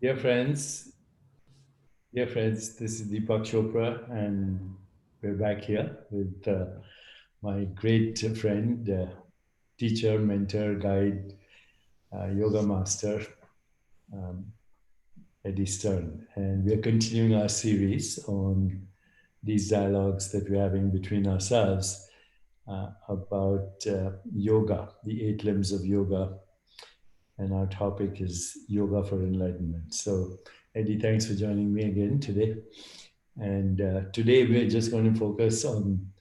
Dear friends, dear friends, this is Deepak Chopra, and we're back here with my great friend, teacher, mentor, guide, yoga master, um, Eddie Stern. And we're continuing our series on these dialogues that we're having between ourselves about yoga, the eight limbs of yoga. And our topic is yoga for enlightenment. So, Eddie, thanks for joining me again today. And today we're just going to focus on,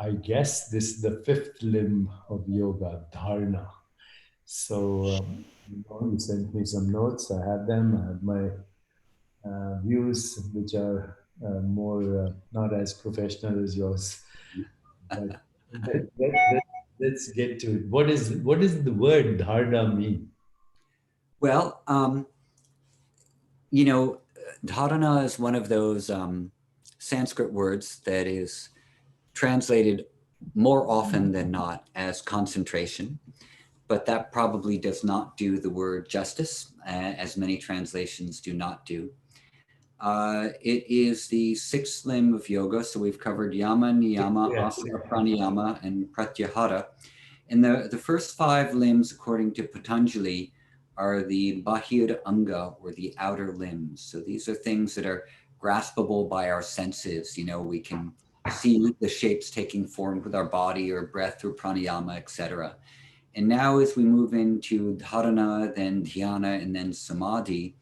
I guess, this the fifth limb of yoga, dharana. So, you sent me some notes. I have them. I have my views, which are more not as professional as yours. But let's get to it. What is the word dharana mean? Well, you know, dharana is one of those Sanskrit words that is translated more often than not as concentration, but that probably does not do the word justice, as many translations do not do. It is the sixth limb of yoga, so we've covered yama, niyama, Yes. asana, pranayama, and pratyahara. And the first five limbs, according to Patanjali, are the bahir anga, or the outer limbs. So these are things that are graspable by our senses. You know, we can see the shapes taking form with our body or breath through pranayama, etc. And now as we move into dharana, then dhyana, and then samadhi,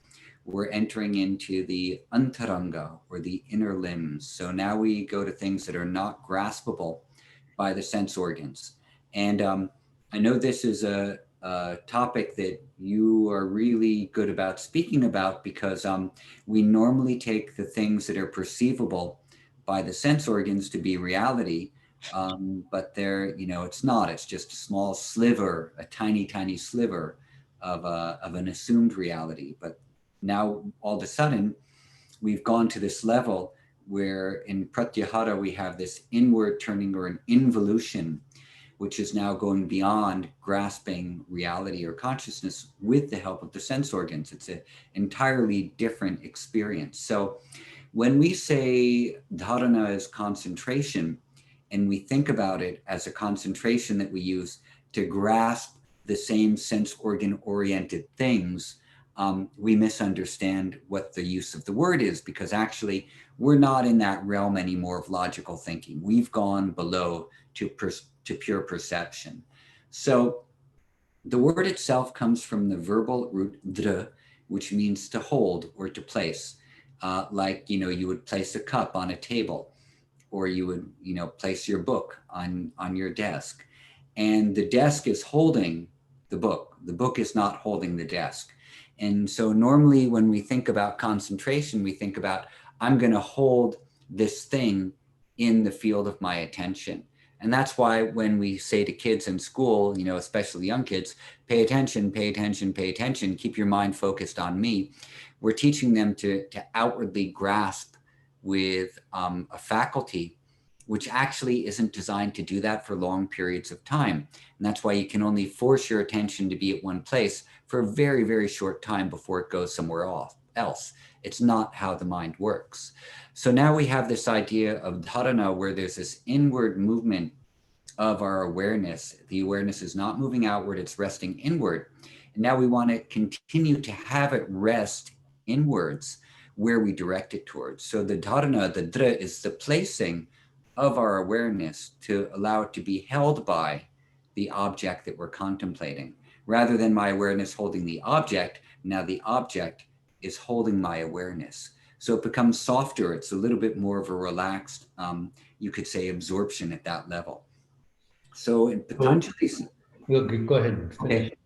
we're entering into the antaranga, or the inner limbs. So now we go to things that are not graspable by the sense organs. And I know this is a topic that you are really good about speaking about, because we normally take the things that are perceivable by the sense organs to be reality, but they're, it's not. It's just a small sliver, a tiny, tiny sliver of an assumed reality. But now all of a sudden, we've gone to this level where in Pratyahara we have this inward turning, or an involution, which is now going beyond grasping reality or consciousness with the help of the sense organs. It's an entirely different experience. So when we say dharana is concentration, and we think about it as a concentration that we use to grasp the same sense organ oriented things, we misunderstand what the use of the word is, because actually we're not in that realm anymore of logical thinking. We've gone below to pure perception. So the word itself comes from the verbal root dra, which means to hold or to place. Like, you would place a cup on a table, or you would, place your book on your desk. And the desk is holding the book. The book is not holding the desk. And so normally when we think about concentration, we think about, I'm going to hold this thing in the field of my attention. And that's why when we say to kids in school, especially young kids, pay attention, pay attention, pay attention, keep your mind focused on me, we're teaching them to outwardly grasp with a faculty which actually isn't designed to do that for long periods of time. And that's why you can only force your attention to be at one place for a very, very short time before it goes somewhere else. It's not how the mind works. So now we have this idea of dharana, where there's this inward movement of our awareness. The awareness is not moving outward, it's resting inward. And now we want to continue to have it rest inwards, where we direct it towards. So the dharana, the dra, is the placing of our awareness to allow it to be held by the object that we're contemplating. Rather than my awareness holding the object, now the object is holding my awareness. So it becomes softer. It's a little bit more of a relaxed, you could say, absorption at that level. So in So, Patanjali's, go ahead, finish. okay,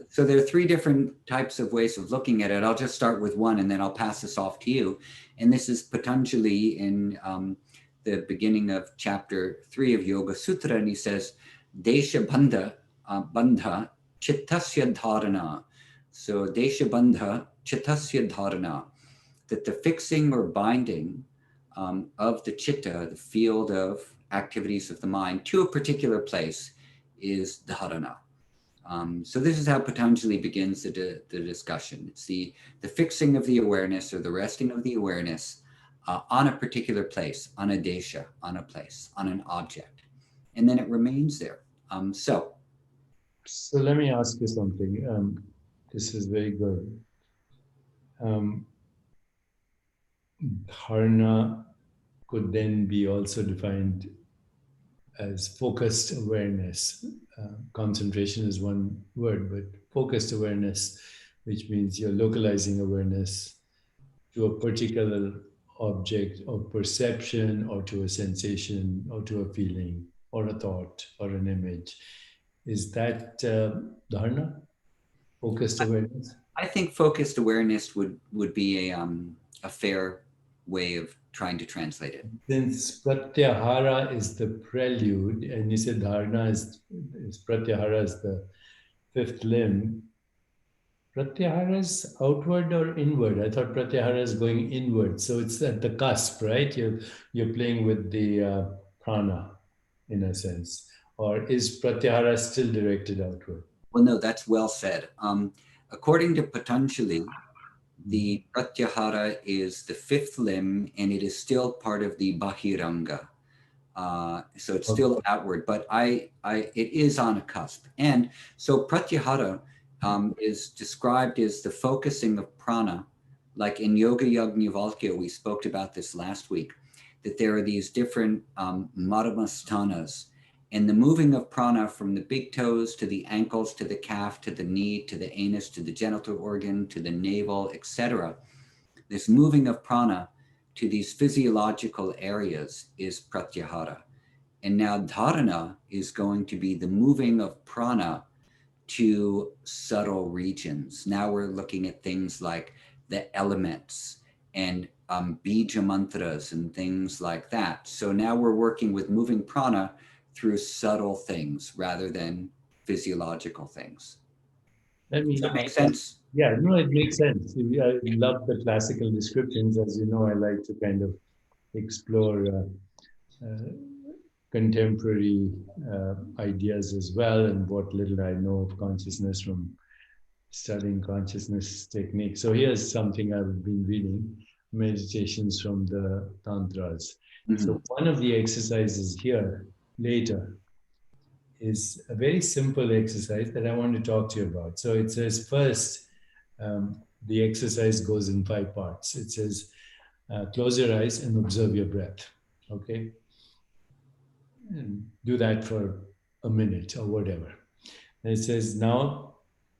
so there are three different types of ways of looking at it. I'll just start with one, and then I'll pass this off to you. And this is Patanjali in the beginning of chapter 3 of Yoga Sutra, and he says, Deshabandha, bandha, cittasya dharana. So Deshabandha, cittasya dharana, that the fixing or binding of the citta, the field of activities of the mind, to a particular place is dharana. So this is how Patanjali begins the discussion. It's the fixing of the awareness, or the resting of the awareness on a particular place, on a desha, on a place, on an object. And then it remains there. So let me ask you something. This is very good. Dharana could then be also defined as focused awareness. Concentration is one word, but focused awareness, which means you're localizing awareness to a particular object of perception, or to a sensation, or to a feeling, or a thought, or an image. Is that dharana? Focused awareness? I think focused awareness would be a fair way of trying to translate it. Since Pratyahara is the prelude, and you said Dharana is Pratyahara is the fifth limb, Pratyahara is outward or inward? I thought Pratyahara is going inward. So it's at the cusp, right? You're playing with the prana, in a sense. Or is Pratyahara still directed outward? Well, no, that's well said. According to Patanjali, the Pratyahara is the fifth limb, and it is still part of the Bahiranga. So it's still outward, but it is on a cusp. And so Pratyahara is described as the focusing of prana, like in Yoga Yajnavalkya, we spoke about this last week, that there are these different madhyamastanas, and the moving of prana from the big toes to the ankles, to the calf, to the knee, to the anus, to the genital organ, to the navel, etc. This moving of prana to these physiological areas is pratyahara. And now dharana is going to be the moving of prana to subtle regions. Now we're looking at things like the elements and bija mantras and things like that. So now we're working with moving prana through subtle things rather than physiological things. Does that make sense? Yeah, no, it makes sense. I love the classical descriptions. As you know, I like to kind of explore contemporary ideas as well, and what little I know of consciousness from studying consciousness techniques. So here's something I've been reading, meditations from the tantras. Mm-hmm. So one of the exercises here later is a very simple exercise that I want to talk to you about. So it says first, the exercise goes in 5 parts. It says, close your eyes and observe your breath. Okay? And do that for a minute or whatever. And it says, now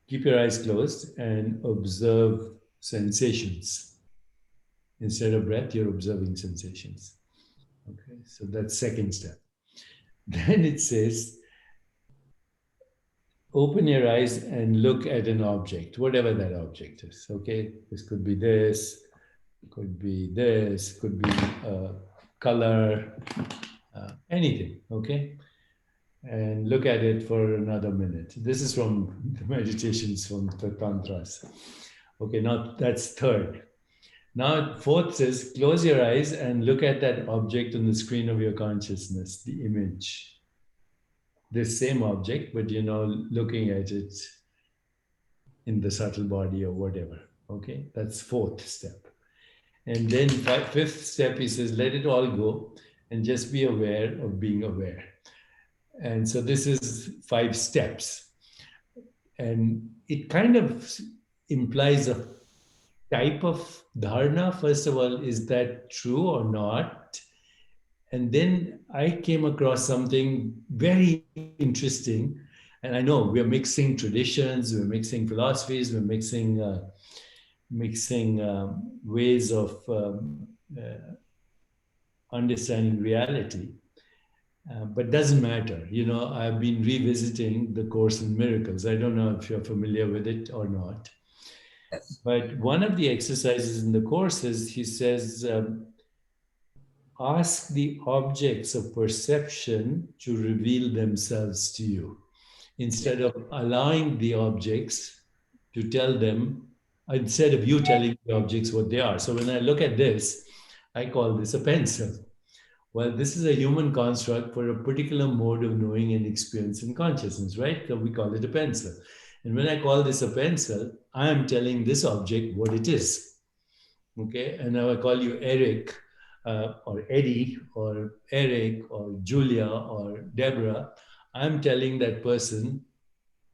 keep your eyes closed and observe sensations. Instead of breath, you're observing sensations. Okay, so that's second step. Then it says, open your eyes and look at an object, whatever that object is. Okay, this could be this, could be this, could be color, anything. Okay, and look at it for another minute. This is from the meditations from the tantras. Okay, now that's third. Now fourth says, close your eyes and look at that object on the screen of your consciousness, the image. This same object, but looking at it in the subtle body or whatever. Okay, that's fourth step. And then fifth step, he says, let it all go and just be aware of being aware. And so this is 5 steps. And it kind of implies a type of dharana. First of all, is that true or not? And then I came across something very interesting. And I know we're mixing traditions, we're mixing philosophies, we're mixing ways of understanding reality. But doesn't matter. I've been revisiting the Course in Miracles. I don't know if you're familiar with it or not. Yes. But one of the exercises in the Course is, he says, ask the objects of perception to reveal themselves to you, instead of allowing the objects to tell them, instead of you telling the objects what they are. So when I look at this, I call this a pencil. Well, this is a human construct for a particular mode of knowing and experiencing consciousness, right? So we call it a pencil. And when I call this a pencil, I am telling this object what it is. Okay. And now I call you Eric or Eddie or Eric or Julia or Deborah. I'm telling that person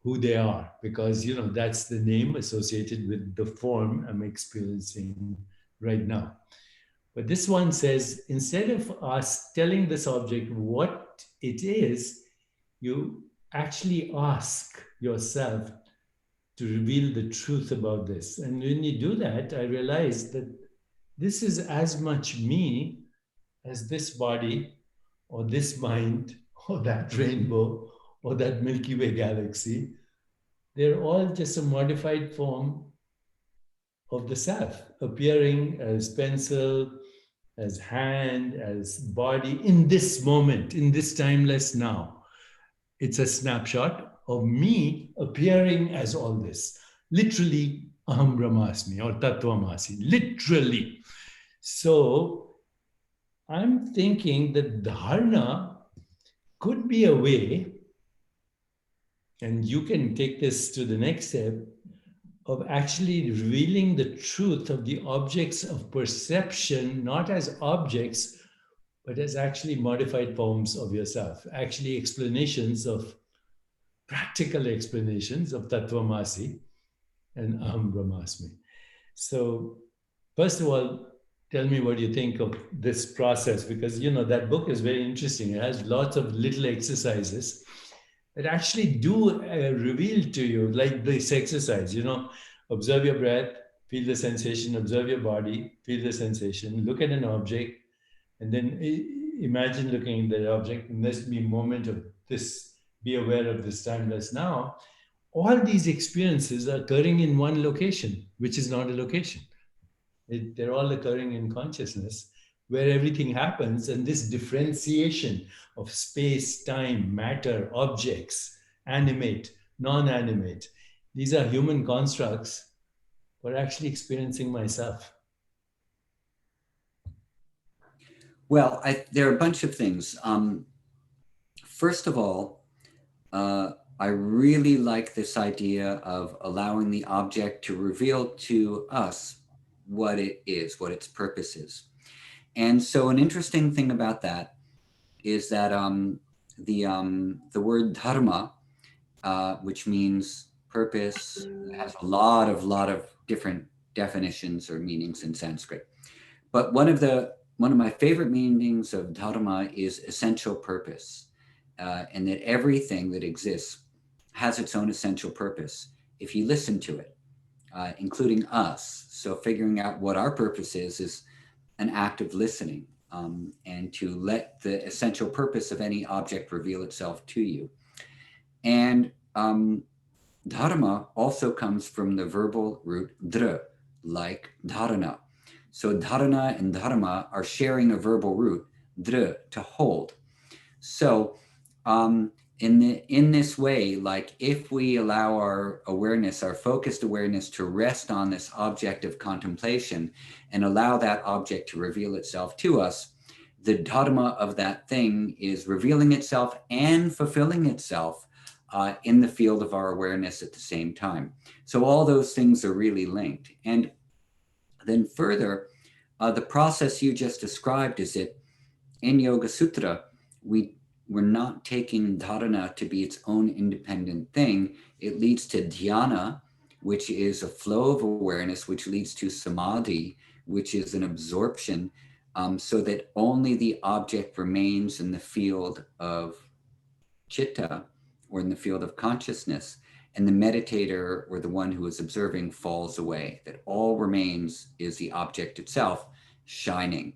who they are because, that's the name associated with the form I'm experiencing right now. But this one says instead of us telling this object what it is, you actually ask yourself to reveal the truth about this. And when you do that, I realize that this is as much me as this body or this mind or that rainbow or that Milky Way galaxy. They're all just a modified form of the self, appearing as pencil, as hand, as body in this moment, in this timeless now. It's a snapshot of me appearing as all this. Literally, aham brahmasmi or tattvamasi, literally. So I'm thinking that dharana could be a way, and you can take this to the next step, of actually revealing the truth of the objects of perception, not as objects, but as actually modified forms of yourself, actually explanations of practical explanations of Tattvamasi and Aham Brahmasmi. So, first of all, tell me what you think of this process, because that book is very interesting. It has lots of little exercises that actually do reveal to you, like this exercise, observe your breath, feel the sensation, observe your body, feel the sensation, look at an object, and then imagine looking at that object, and there's be a moment of this, be aware of this timeless now. All these experiences are occurring in one location, which is not a location. They're all occurring in consciousness, where everything happens, and this differentiation of space, time, matter, objects, animate, non-animate, these are human constructs for actually experiencing myself. Well, there are a bunch of things. First of all, I really like this idea of allowing the object to reveal to us what it is, what its purpose is. And so an interesting thing about that is that the word dharma, which means purpose, has a lot of different definitions or meanings in Sanskrit. But one of my favorite meanings of dharma is essential purpose, and that everything that exists has its own essential purpose if you listen to it, including us. So figuring out what our purpose is an act of listening, and to let the essential purpose of any object reveal itself to you. And dharma also comes from the verbal root dra, like dharana. So dharana and dharma are sharing a verbal root, dra, to hold. So in this way, like if we allow our awareness, our focused awareness, to rest on this object of contemplation and allow that object to reveal itself to us, the dharma of that thing is revealing itself and fulfilling itself in the field of our awareness at the same time. So all those things are really linked. And then further, the process you just described is that in Yoga Sutra, we're not taking dharana to be its own independent thing. It leads to dhyana, which is a flow of awareness, which leads to samadhi, which is an absorption, so that only the object remains in the field of citta, or in the field of consciousness, and the meditator or the one who is observing falls away. That all remains is the object itself shining.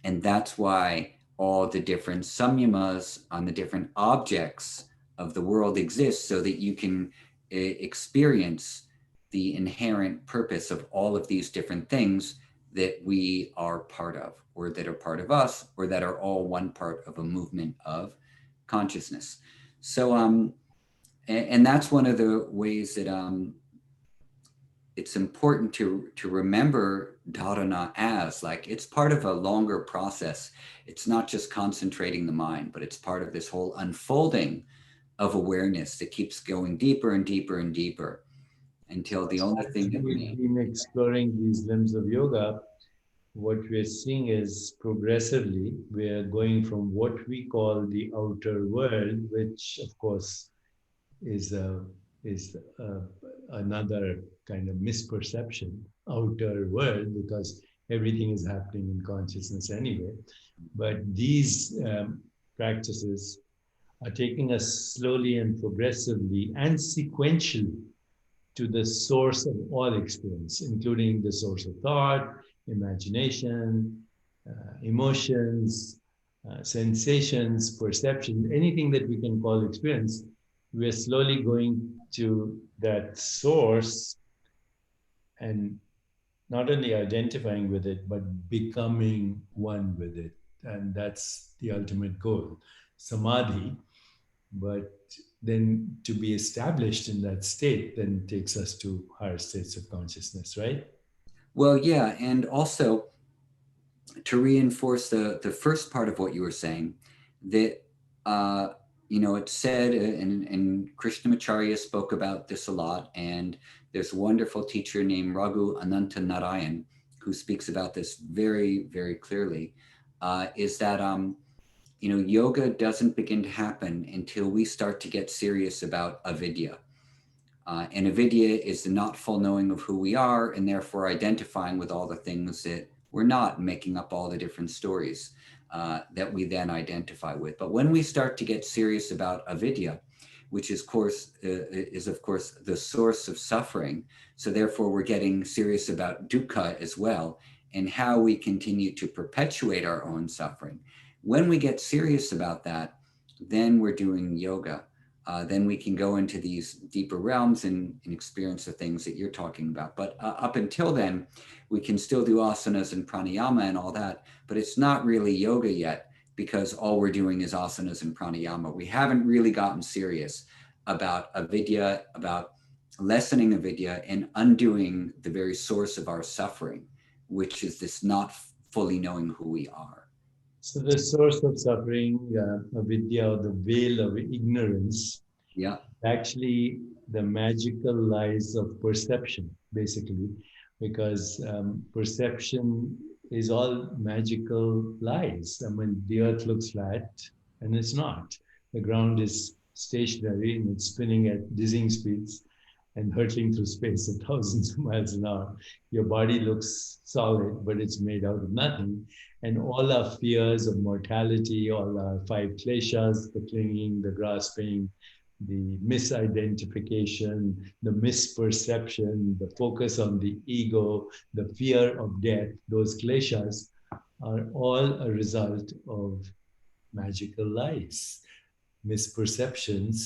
And that's why all the different samyamas on the different objects of the world exist, so that you can experience the inherent purpose of all of these different things that we are part of, or that are part of us, or that are all one part of a movement of consciousness. So, and that's one of the ways that it's important to remember dharana as like it's part of a longer process. It's not just concentrating the mind, but it's part of this whole unfolding of awareness that keeps going deeper and deeper and deeper until the only As thing that we've remains. been exploring these limbs of yoga, what we're seeing is progressively we are going from what we call the outer world, which of course is a, is a, another kind of misperception, outer world, because everything is happening in consciousness anyway. But these practices are taking us slowly and progressively and sequentially to the source of all experience, including the source of thought, imagination, emotions, sensations, perception, anything that we can call experience. We're slowly going to that source and not only identifying with it, but becoming one with it. And that's the ultimate goal. Samadhi, but then to be established in that state then takes us to higher states of consciousness, right? Well, yeah, and also to reinforce the first part of what you were saying, that it's said, and Krishnamacharya spoke about this a lot, and there's a wonderful teacher named Raghu Ananta Narayan who speaks about this very, very clearly, is that yoga doesn't begin to happen until we start to get serious about avidya. And avidya is the not full knowing of who we are, and therefore identifying with all the things that we're not, making up all the different stories that we then identify with. But when we start to get serious about avidya, which is of course the source of suffering, so therefore we're getting serious about dukkha as well, and how we continue to perpetuate our own suffering. When we get serious about that, then we're doing yoga. Then we can go into these deeper realms and experience the things that you're talking about. But up until then, we can still do asanas and pranayama and all that, but it's not really yoga yet because all we're doing is asanas and pranayama. We haven't really gotten serious about avidya, about lessening avidya and undoing the very source of our suffering, which is this not fully knowing who we are. So the source of suffering, avidya, or the veil of ignorance, Yeah. actually the magical lies of perception, basically, because perception is all magical lies. I mean, the earth looks flat and it's not. The ground is stationary and it's spinning at dizzying speeds and hurtling through space at thousands of miles an hour. Your body looks solid, but it's made out of nothing. And all our fears of mortality, all our five kleshas, the clinging, the grasping, the misidentification, the misperception, the focus on the ego, the fear of death, those kleshas are all a result of magical lies, misperceptions.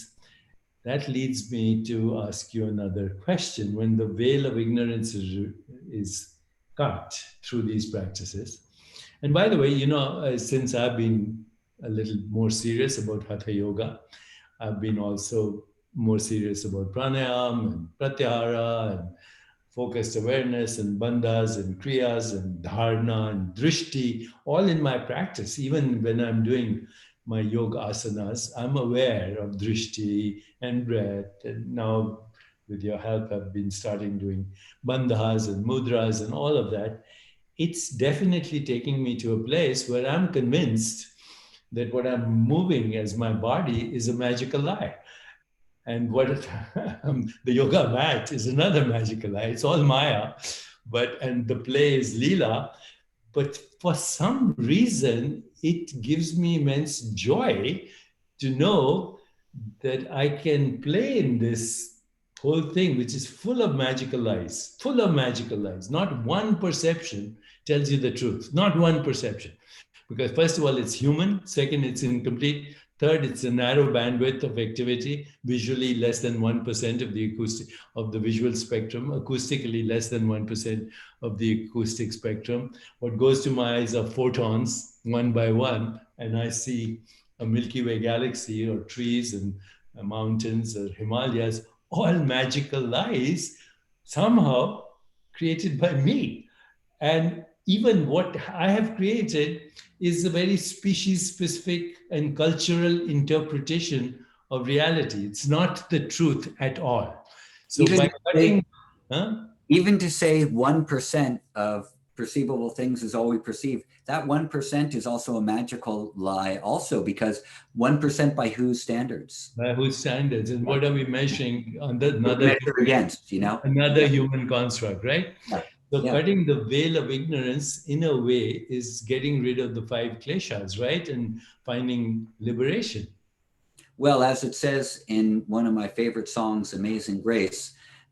That leads me to ask you another question. When the veil of ignorance is cut through these practices, and by the way, since I've been a little more serious about Hatha Yoga, I've been also more serious about pranayama and pratyahara and focused awareness and bandhas and kriyas and dharana and drishti, all in my practice. Even when I'm doing my yoga asanas, I'm aware of drishti and breath. And now, with your help, I've been starting doing bandhas and mudras and all of that. It's definitely taking me to a place where I'm convinced that what I'm moving as my body is a magical lie. And what the yoga mat is another magical lie. It's all Maya, and the play is Leela. But for some reason, it gives me immense joy to know that I can play in this whole thing, which is full of magical lies, full of magical lies. Not one perception tells you the truth, not one perception. Because first of all, it's human. Second, it's incomplete. Third, it's a narrow bandwidth of activity, visually less than 1% of the acoustic of the visual spectrum, acoustically less than 1% of the acoustic spectrum. What goes to my eyes are photons, one by one, and I see a Milky Way galaxy or trees and mountains or Himalayas, all magical lies. somehow created by me. And even what I have created is a very species specific and cultural interpretation of reality. It's not the truth at all. So Even by to say, cutting, huh? even to say 1% of perceivable things is all we perceive, that 1% is also a magical lie also, because 1% by whose standards? By whose standards, and what are we measuring on the, Measure against, you know? another human construct, right? Yeah. So Yeah. cutting the veil of ignorance in a way is getting rid of the five kleshas, right? And finding liberation. Well, as it says in one of my favorite songs, Amazing Grace,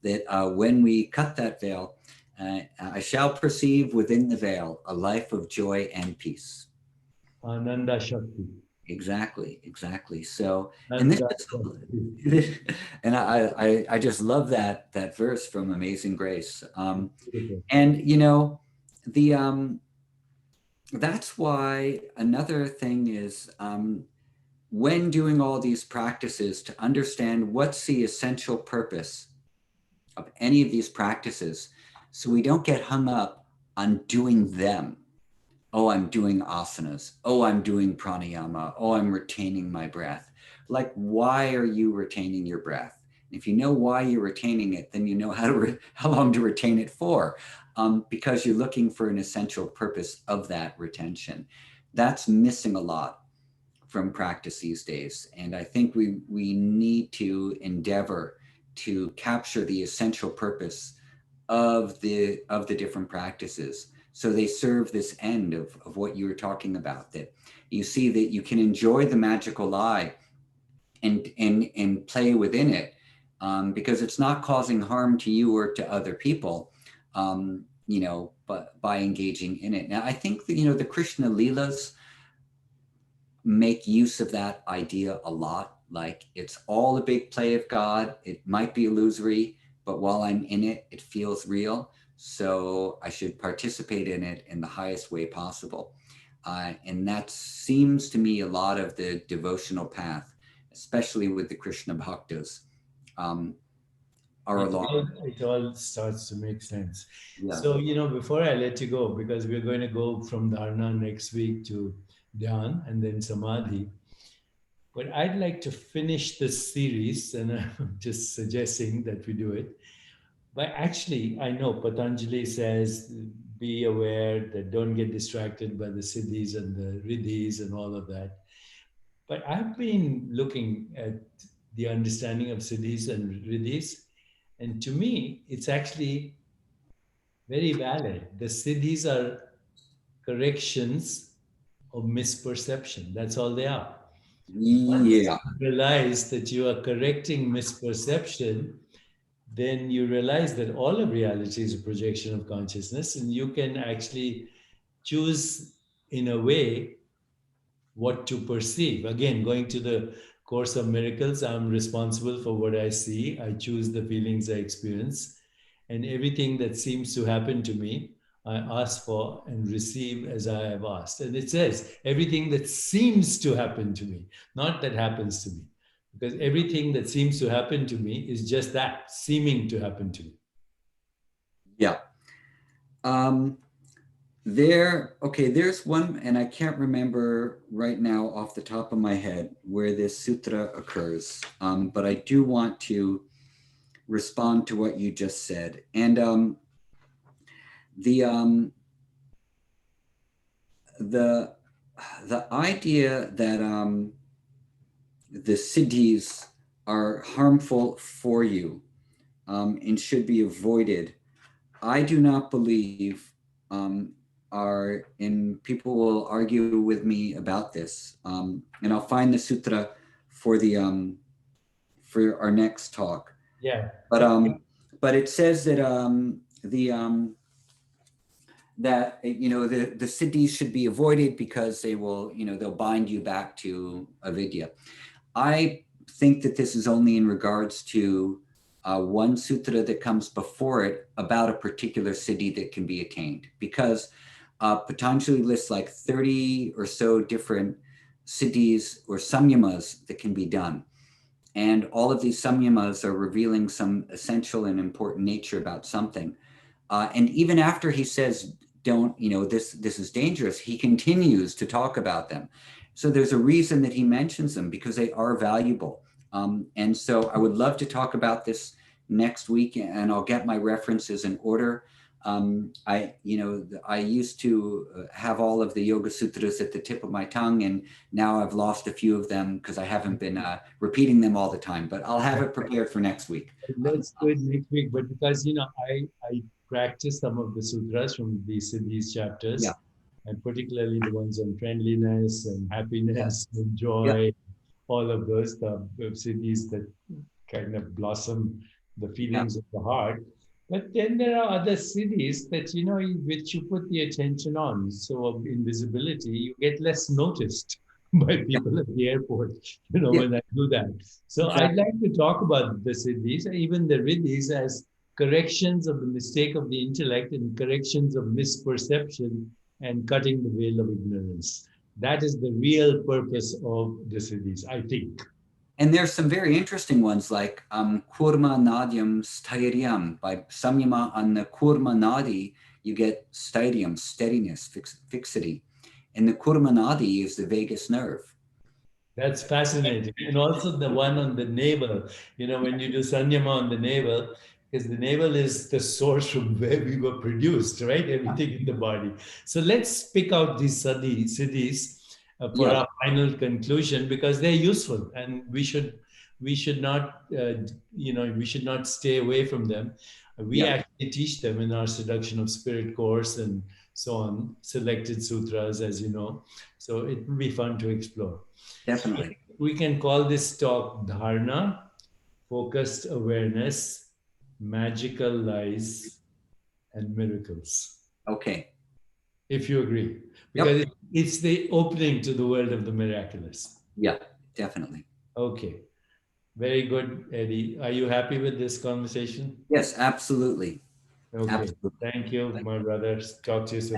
that when we cut that veil, I shall perceive within the veil a life of joy and peace. Ananda Shakti. Exactly, exactly. So, and this Ananda Shakti. is, and I just love that verse from Amazing Grace. And you know, the that's why another thing is when doing all these practices, to understand what's the essential purpose of any of these practices, so we don't get hung up on doing them. Oh, I'm doing asanas. Oh, I'm doing pranayama. Oh, I'm retaining my breath. Like, why are you retaining your breath? If you know why you're retaining it, then you know how long to retain it for, because you're looking for an essential purpose of that retention. That's missing a lot from practice these days, and I think we need to endeavor to capture the essential purpose of the different practices, so they serve this end of what you were talking about, that you see that you can enjoy the magical lie and play within it, because it's not causing harm to you or to other people, you know, but by engaging in it. Now I think that, you know, the Krishna Leelas make use of that idea a lot. Like, it's all a big play of God. It might be illusory, but while I'm in it, it feels real. So I should participate in it in the highest way possible. And that seems to me a lot of the devotional path, especially with the Krishna bhaktas, are along. It all starts to make sense. Yeah. So, you know, before I let you go, because we're going to go from Dharana next week to Dhyan and then Samadhi, but I'd like to finish this series, and I'm just suggesting that we do it. But actually, I know Patanjali says, be aware that don't get distracted by the siddhis and the riddhis and all of that. But I've been looking at the understanding of siddhis and riddhis, and to me, it's actually very valid. The siddhis are corrections of misperception. That's all they are. Once Yeah. you realize that you are correcting misperception, then you realize that all of reality is a projection of consciousness, and you can actually choose in a way what to perceive. Again, going to the Course of Miracles, I'm responsible for what I see. I choose the feelings I experience. And everything that seems to happen to me, I ask for and receive as I have asked. And it says, everything that seems to happen to me, not that happens to me. Because everything that seems to happen to me is just that, seeming to happen to me. Yeah. There's one, and I can't remember right now off the top of my head where this sutra occurs, but I do want to respond to what you just said. And the idea that the siddhis are harmful for you, and should be avoided, I do not believe are, and people will argue with me about this, and I'll find the sutra for the for our next talk. Yeah. But it says that that, you know, the siddhis should be avoided because they will, you know, they'll bind you back to avidya. I think that this is only in regards to one sutra that comes before it about a particular siddhi that can be attained, because Patanjali lists like 30 or so different siddhis or samyamas that can be done. And all of these samyamas are revealing some essential and important nature about something. And even after he says, don't, this is dangerous, he continues to talk about them. So there's a reason that he mentions them, because they are valuable. And so I would love to talk about this next week, and I'll get my references in order. I used to have all of the Yoga Sutras at the tip of my tongue, and now I've lost a few of them because I haven't been repeating them all the time, but I'll have it prepared for next week. Let's do it next week. But because, I practice some of the sutras from these chapters, Yeah. and particularly the ones on friendliness and happiness and Yeah. joy, all of those, the siddhis that kind of blossom the feelings of the heart. But then there are other siddhis that, which you put the attention on. So of invisibility, you get less noticed by people at the airport, Yeah. when I do that. So I'd Exactly. like to talk about the siddhis, even the riddhis, as corrections of the mistake of the intellect and corrections of misperception and cutting the veil of ignorance. That is the real purpose of the siddhis, I think. And there's some very interesting ones like Kurma Nadyam Stairyam. By Samyama on the Kurma Nadi, you get stadium, steadiness, fixity. And the Kurma Nadi is the vagus nerve. That's fascinating. And also the one on the navel, when you do sanyama on the navel, because the navel is the source from where we were produced, right? Everything in the body. So let's pick out these siddhis for Yeah, our final conclusion, because they're useful, and we should not we should not stay away from them. We yeah, actually teach them in our seduction of spirit course and so on, selected sutras, as you know. So it will be fun to explore. definitely. We can call this talk Dharana, focused awareness, magical lies, and miracles. Okay. If you agree, Yep. because it's the opening to the world of the miraculous. Yeah, definitely. Okay, very good, Eddie. Are you happy with this conversation? Yes, absolutely. Okay, Absolutely. thank you, my brothers. Talk to you soon.